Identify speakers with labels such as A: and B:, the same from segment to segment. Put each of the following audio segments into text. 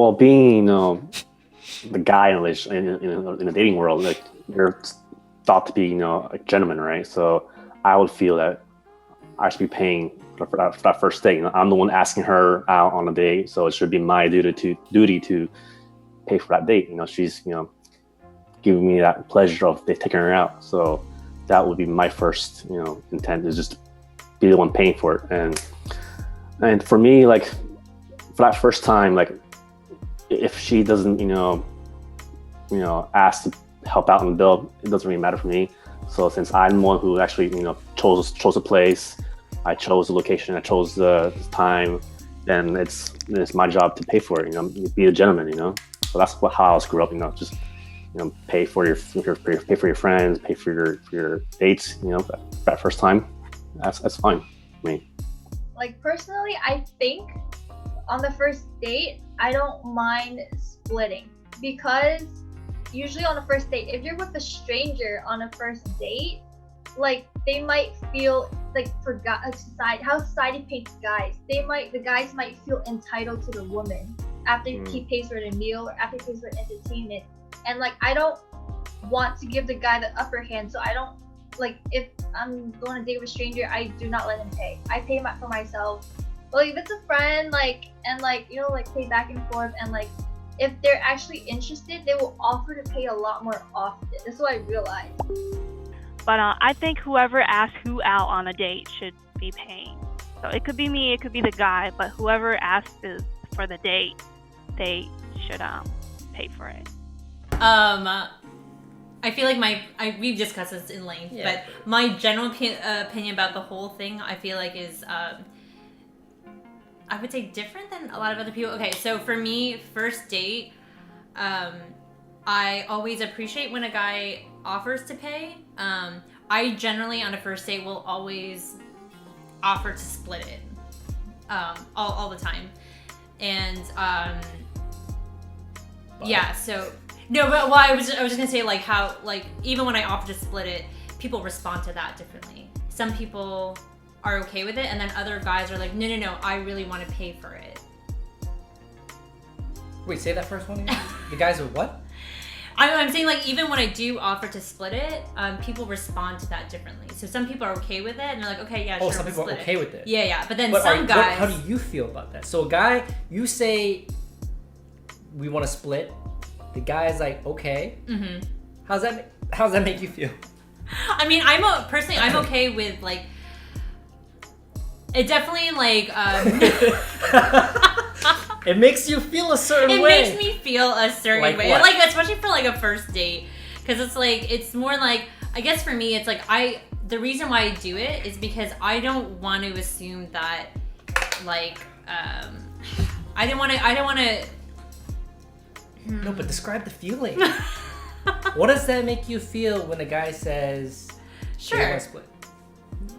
A: Well, being the guy in the dating world, like you're thought to be a gentleman, right? So I would feel that I should be paying for that first date. I'm the one asking her out on a date, so it should be my duty to pay for that date. She's giving me that pleasure of taking her out. So that would be my first intent, is just be the one paying for it. And for me, like for that first time, like if she doesn't ask to help out on the bill, it doesn't really matter for me. So since I'm the one who actually chose a place, I chose the location, I chose the time, then it's my job to pay for it. Be a gentleman. So that's how I was grew up. Just pay for your friends, pay for your dates. That first time, that's fine for me.
B: Like personally, I think on the first date, I don't mind splitting, because usually on the first date, if you're with a stranger on a first date, like they might feel like how society paints guys. The guys might feel entitled to the woman after he pays for the meal or after he pays for entertainment. And like I don't want to give the guy the upper hand, so I don't like if I'm going on a date with a stranger, I do not let him pay. I pay for myself. But like if it's a friend, pay back and forth, and like if they're actually interested, they will offer to pay a lot more often. That's what I realized.
C: But I think whoever asks who out on a date should be paying. So it could be me, it could be the guy, but whoever asks for the date, they should pay for it.
D: I feel like we've discussed this in length, but my general opinion about the whole thing, I feel like is, I would say different than a lot of other people. Okay, so for me, first date, I always appreciate when a guy offers to pay. I generally on a first date will always offer to split it, all the time, and yeah. So no, but well, I was just gonna say like how like even when I offer to split it, people respond to that differently. Some people are okay with it, and then other guys are like, no, I really want to pay for it.
E: Wait, say that first one again. The guys are what?
D: I'm saying like even when I do offer to split it, people respond to that differently. So some people are okay with it, and they're like, okay, yeah, sure.
E: Some people are okay with it.
D: Yeah. But then some guys.
E: How do you feel about that? So a guy, you say we want to split. The guy's like, okay. Mm-hmm. How's that make you feel?
D: I mean, I'm okay with like. It definitely like.
E: It makes you feel a certain way.
D: It makes me feel a certain way.
E: What?
D: Like especially for like a first date, because it's like it's more like I guess for me it's like the reason why I do it is because I don't want to assume that like I don't want to.
E: No, but describe the feeling. What does that make you feel when a guy says,
D: "Sure,
E: hey, let's split"?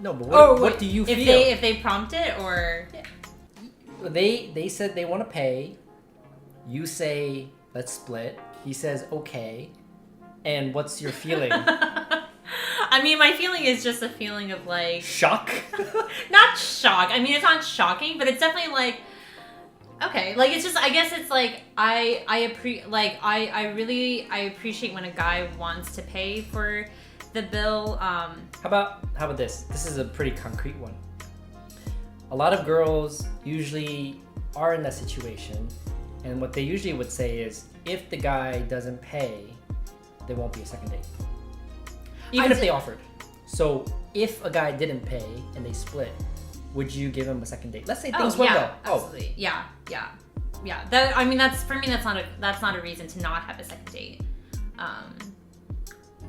E: No, but what do you feel?
D: If they prompt it or
E: they said they want to pay, you say let's split. He says okay, and what's your feeling?
D: I mean, my feeling is just a feeling of like
E: shock.
D: Not shock. I mean, it's not shocking, but it's definitely like. Okay, like it's just I guess it's like I really appreciate when a guy wants to pay for the bill. How
E: about this? This is a pretty concrete one. A lot of girls usually are in that situation, and what they usually would say is if the guy doesn't pay, there won't be a second date. Even if they offered. So if a guy didn't pay and they split, would you give him a second date? Let's say things went well.
D: Absolutely. Yeah. That I mean, that's for me. That's not a reason to not have a second date.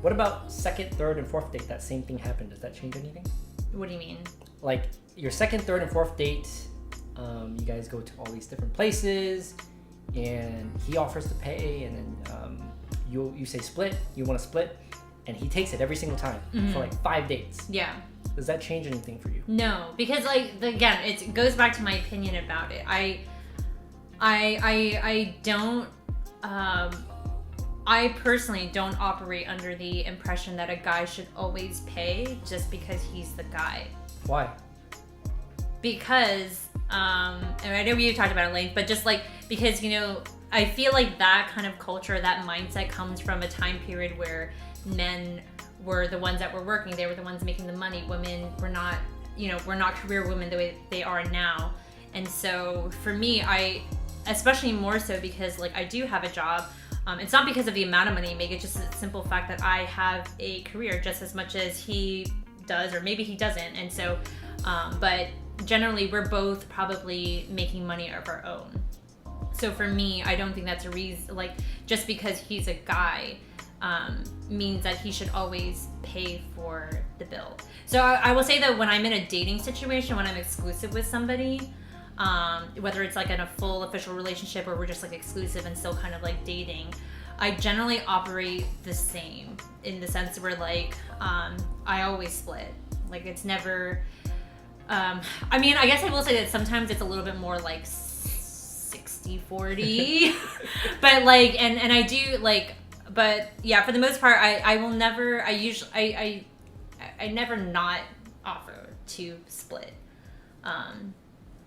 E: What about second, third, and fourth date? That same thing happened. Does that change anything?
D: What do you mean?
E: Like your second, third, and fourth date, you guys go to all these different places, and he offers to pay, and then you say split. You want to split, and he takes it every single time for like 5 dates.
D: Yeah.
E: Does that change anything for you?
D: No, because like again, it goes back to my opinion about it. I don't. I personally don't operate under the impression that a guy should always pay just because he's the guy.
E: Why?
D: Because and I know we talked about it at length, but just like because I feel like that kind of culture, that mindset comes from a time period where men were the ones that were working. They were the ones making the money. Women were not, we're not career women the way they are now. And so for me, especially more so because like I do have a job. It's not because of the amount of money I make. It's just a simple fact that I have a career just as much as he does, or maybe he doesn't. And so, but generally we're both probably making money of our own. So for me, I don't think that's a reason, like just because he's a guy means that he should always pay for the bill. So I will say that when I'm in a dating situation, when I'm exclusive with somebody, whether it's like in a full official relationship or we're just like exclusive and still kind of like dating, I generally operate the same in the sense where like I always split. Like it's never I mean, I guess I will say that sometimes it's a little bit more like 60-40 but like and I do like, but yeah, for the most part I will never, I never not offer to split.